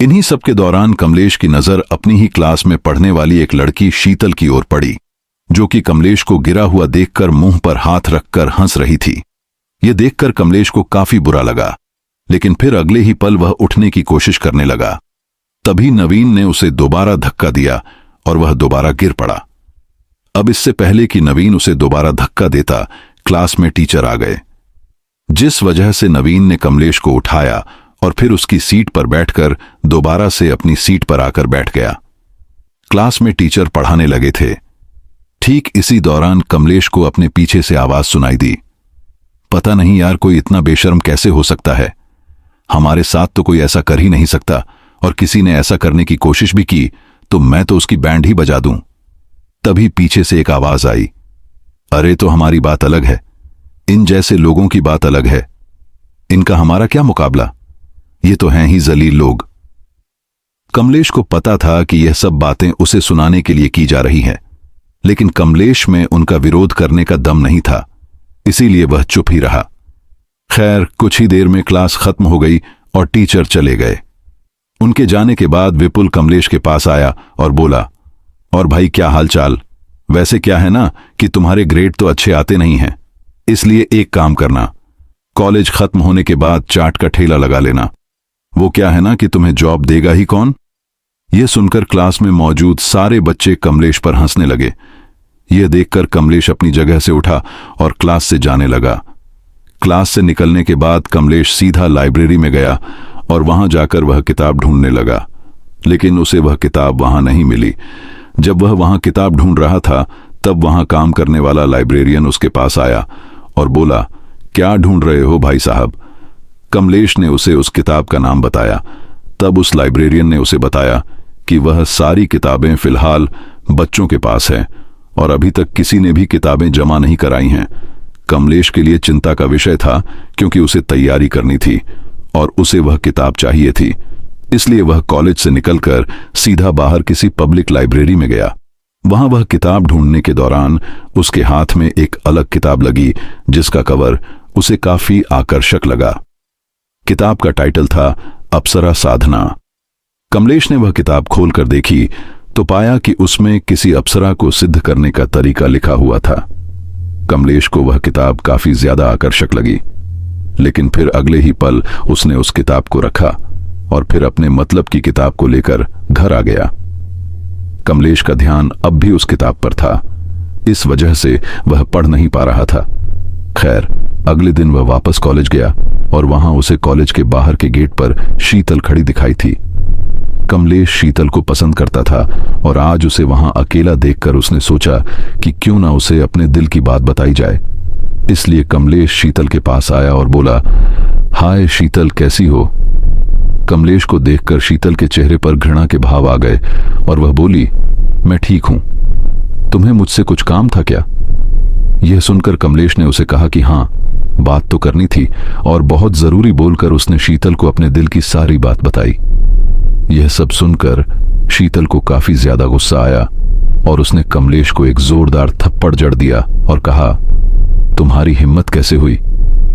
इन्हीं सब के दौरान कमलेश की नजर अपनी ही क्लास में पढ़ने वाली एक लड़की शीतल की ओर पड़ी, जो कि कमलेश को गिरा हुआ देखकर मुंह पर हाथ रखकर हंस रही थी। यह देखकर कमलेश को काफी बुरा लगा, लेकिन फिर अगले ही पल वह उठने की कोशिश करने लगा। तभी नवीन ने उसे दोबारा धक्का दिया और वह दोबारा गिर पड़ा। अब इससे पहले कि नवीन उसे दोबारा धक्का देता, क्लास में टीचर आ गए, जिस वजह से नवीन ने कमलेश को उठाया और फिर उसकी सीट पर बैठकर दोबारा से अपनी सीट पर आकर बैठ गया। क्लास में टीचर पढ़ाने लगे थे। ठीक इसी दौरान कमलेश को अपने पीछे से आवाज सुनाई दी। पता नहीं यार, कोई इतना बेशर्म कैसे हो सकता है। हमारे साथ तो कोई ऐसा कर ही नहीं सकता, और किसी ने ऐसा करने की कोशिश भी की तो मैं तो उसकी बैंड ही बजा दूं। तभी पीछे से एक आवाज आई, अरे तो हमारी बात अलग है, इन जैसे लोगों की बात अलग है, इनका हमारा क्या मुकाबला, ये तो हैं ही जलील लोग। कमलेश को पता था कि यह सब बातें उसे सुनाने के लिए की जा रही हैं, लेकिन कमलेश में उनका विरोध करने का दम नहीं था, इसीलिए वह चुप ही रहा। खैर, कुछ ही देर में क्लास खत्म हो गई और टीचर चले गए। उनके जाने के बाद विपुल कमलेश के पास आया और बोला, और भाई क्या हालचाल? वैसे क्या है ना कि तुम्हारे ग्रेड तो अच्छे आते नहीं हैं, इसलिए एक काम करना, कॉलेज खत्म होने के बाद चाट का ठेला लगा लेना। वो क्या है ना कि तुम्हें जॉब देगा ही कौन। यह सुनकर क्लास में मौजूद सारे बच्चे कमलेश पर हंसने लगे। यह देखकर कमलेश अपनी जगह से उठा और क्लास से जाने लगा। क्लास से निकलने के बाद कमलेश सीधा लाइब्रेरी में गया और वहां जाकर वह किताब ढूंढने लगा, लेकिन उसे वह किताब वहां नहीं मिली। जब वह वहां किताब ढूंढ रहा था, तब वहां काम करने वाला लाइब्रेरियन उसके पास आया और बोला, क्या ढूंढ रहे हो भाई साहब? कमलेश ने उसे उस किताब का नाम बताया। तब उस लाइब्रेरियन ने उसे बताया कि वह सारी किताबें फिलहाल बच्चों के पास हैं और अभी तक किसी ने भी किताबें जमा नहीं कराई हैं। कमलेश के लिए चिंता का विषय था, क्योंकि उसे तैयारी करनी थी और उसे वह किताब चाहिए थी। इसलिए वह कॉलेज से निकलकर सीधा बाहर किसी पब्लिक लाइब्रेरी में गया। वहां वह किताब ढूंढने के दौरान उसके हाथ में एक अलग किताब लगी, जिसका कवर उसे काफी आकर्षक लगा। किताब का टाइटल था अप्सरा साधना। कमलेश ने वह किताब खोलकर देखी तो पाया कि उसमें किसी अप्सरा को सिद्ध करने का तरीका लिखा हुआ था। कमलेश को वह किताब काफी ज्यादा आकर्षक लगी, लेकिन फिर अगले ही पल उसने उस किताब को रखा और फिर अपने मतलब की किताब को लेकर घर आ गया। कमलेश का ध्यान अब भी उस किताब पर था, इस वजह से वह पढ़ नहीं पा रहा था। खैर, अगले दिन वह वापस कॉलेज गया और वहां उसे कॉलेज के बाहर के गेट पर शीतल खड़ी दिखाई थी। कमलेश शीतल को पसंद करता था और आज उसे वहां अकेला देखकर उसने सोचा कि क्यों ना उसे अपने दिल की बात बताई जाए। इसलिए कमलेश शीतल के पास आया और बोला, हाय शीतल, कैसी हो? कमलेश को देखकर शीतल के चेहरे पर घृणा के भाव आ गए और वह बोली, मैं ठीक हूं, तुम्हें मुझसे कुछ काम था क्या? यह सुनकर कमलेश ने उसे कहा कि हां, बात तो करनी थी, और बहुत जरूरी बोलकर उसने शीतल को अपने दिल की सारी बात बताई। यह सब सुनकर शीतल को काफी ज्यादा गुस्सा आया और उसने कमलेश को एक जोरदार थप्पड़ जड़ दिया और कहा, तुम्हारी हिम्मत कैसे हुई?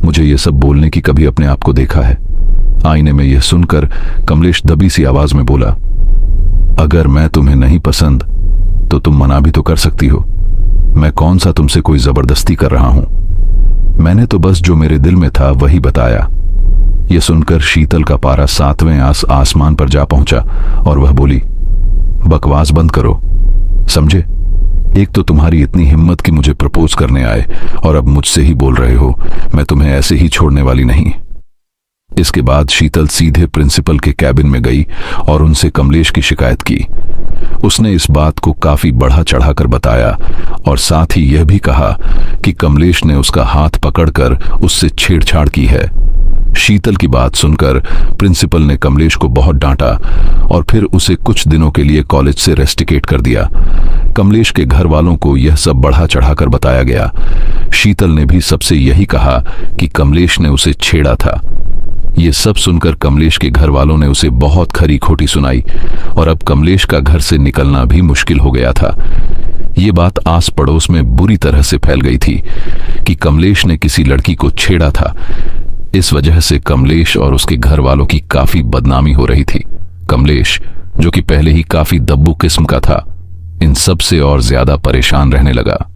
मुझे यह सब बोलने की कभी अपने आप को देखा है? आईने में यह सुनकर कमलेश दबी सी आवाज में बोला, अगर मैं तुम्हें नहीं पसंद तो तुम मना भी तो कर सकती हो। मैं कौन सा तुमसे कोई जबरदस्ती कर रहा हूं? मैंने तो बस जो मेरे दिल में था वही बताया। यह सुनकर शीतल का पारा 7वें आसमान पर जा पहुंचा और वह बोली, बकवास बंद करो, समझे? एक तो तुम्हारी इतनी हिम्मत कि मुझे प्रपोज करने आए, और अब मुझसे ही बोल रहे हो। मैं तुम्हें ऐसे ही छोड़ने वाली नहीं। इसके बाद शीतल सीधे प्रिंसिपल के कैबिन में गई और उनसे कमलेश की शिकायत की। उसने इस बात को काफी बढ़ा चढ़ाकर बताया और साथ ही यह भी कहा कि कमलेश ने उसका हाथ पकड़कर उससे छेड़छाड़ की है। शीतल की बात सुनकर प्रिंसिपल ने कमलेश को बहुत डांटा और फिर उसे कुछ दिनों के लिए कॉलेज से रेस्टिकेट कर दिया। कमलेश के घर वालों को यह सब बढ़ा चढ़ाकर बताया गया। शीतल ने भी सबसे यही कहा कि कमलेश ने उसे छेड़ा था। ये सब सुनकर कमलेश के घर वालों ने उसे बहुत खरी खोटी सुनाई और अब कमलेश का घर से निकलना भी मुश्किल हो गया था। ये बात आस पड़ोस में बुरी तरह से फैल गई थी कि कमलेश ने किसी लड़की को छेड़ा था। इस वजह से कमलेश और उसके घर वालों की काफी बदनामी हो रही थी। कमलेश, जो कि पहले ही काफी दब्बू किस्म का था, इन सब से और ज्यादा परेशान रहने लगा।